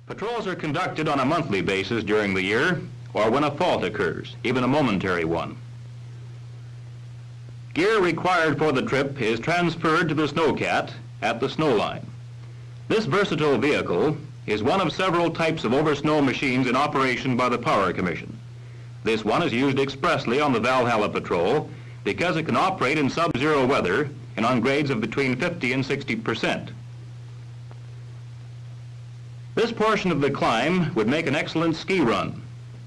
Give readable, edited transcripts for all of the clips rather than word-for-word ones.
Patrols are conducted on a monthly basis during the year, or when a fault occurs, even a momentary one. Gear required for the trip is transferred to the Sno-Cat at the snow line. This versatile vehicle is one of several types of oversnow machines in operation by the Power Commission. This one is used expressly on the Valhalla Patrol because it can operate in sub-zero weather and on grades of between 50 and 60%. This portion of the climb would make an excellent ski run.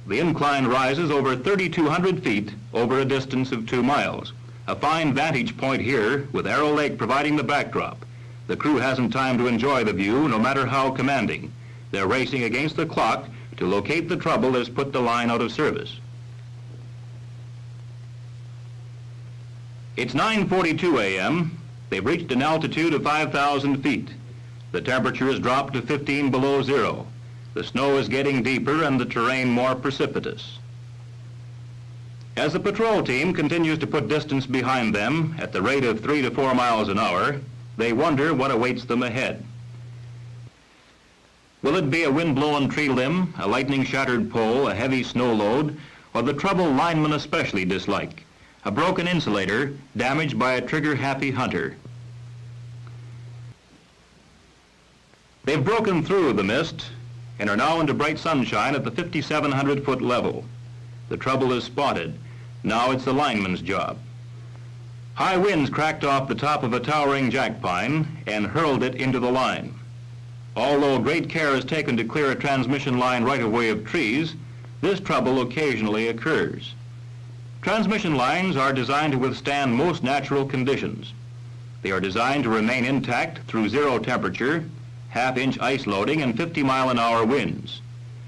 The incline rises over 3,200 feet over a distance of 2 miles. A fine vantage point here with Arrow Lake providing the backdrop. The crew hasn't time to enjoy the view no matter how commanding. They're racing against the clock to locate the trouble that has put the line out of service. It's 9:42 a.m. They've reached an altitude of 5,000 feet. The temperature has dropped to 15 below zero. The snow is getting deeper and the terrain more precipitous. As the patrol team continues to put distance behind them at the rate of 3 to 4 miles an hour, they wonder what awaits them ahead. Will it be a wind-blown tree limb, a lightning-shattered pole, a heavy snow load, or the trouble linemen especially dislike, a broken insulator damaged by a trigger-happy hunter? They've broken through the mist and are now into bright sunshine at the 5,700-foot level. The trouble is spotted. Now it's the lineman's job. High winds cracked off the top of a towering jack pine and hurled it into the line. Although great care is taken to clear a transmission line right away of trees, this trouble occasionally occurs. Transmission lines are designed to withstand most natural conditions. They are designed to remain intact through zero temperature, half-inch ice loading, and 50-mile-an-hour winds.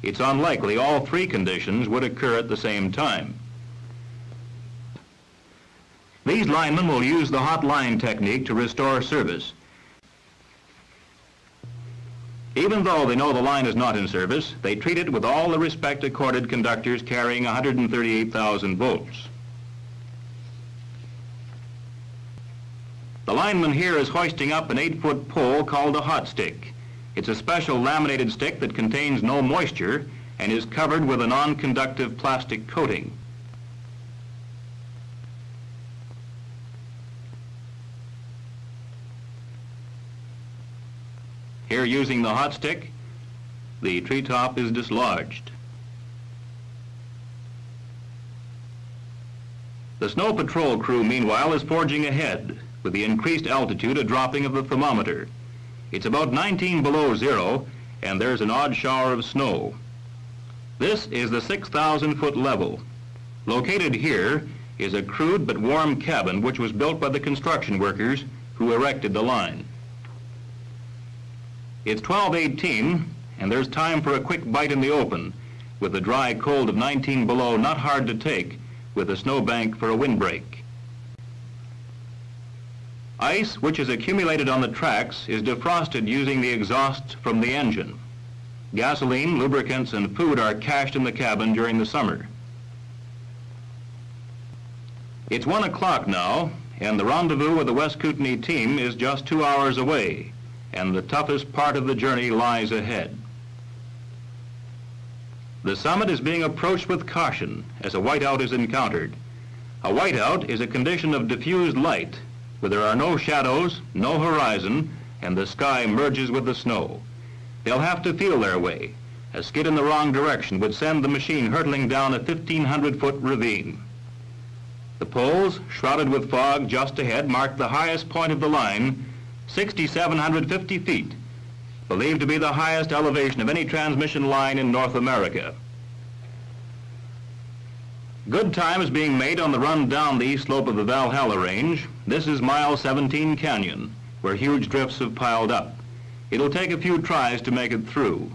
It's unlikely all three conditions would occur at the same time. These linemen will use the hot line technique to restore service. Even though they know the line is not in service, they treat it with all the respect accorded conductors carrying 138,000 volts. The lineman here is hoisting up an 8-foot pole called a hot stick. It's a special laminated stick that contains no moisture and is covered with a non-conductive plastic coating. Here, using the hot stick, the treetop is dislodged. The snow patrol crew, meanwhile, is forging ahead, with the increased altitude a dropping of the thermometer. It's about 19 below zero, and there's an odd shower of snow. This is the 6,000-foot level. Located here is a crude but warm cabin which was built by the construction workers who erected the line. It's 12:18, and there's time for a quick bite in the open, with the dry cold of 19 below not hard to take, with a snowbank for a windbreak. Ice, which is accumulated on the tracks, is defrosted using the exhaust from the engine. Gasoline, lubricants, and food are cached in the cabin during the summer. It's 1 o'clock now, and the rendezvous with the West Kootenays team is just 2 hours away, and the toughest part of the journey lies ahead. The summit is being approached with caution as a whiteout is encountered. A whiteout is a condition of diffused light where there are no shadows, no horizon, and the sky merges with the snow. They'll have to feel their way. A skid in the wrong direction would send the machine hurtling down a 1,500-foot ravine. The poles, shrouded with fog just ahead, mark the highest point of the line, 6,750 feet, believed to be the highest elevation of any transmission line in North America. Good time is being made on the run down the east slope of the Valhalla Range. This is mile 17 canyon, where huge drifts have piled up. It'll take a few tries to make it through.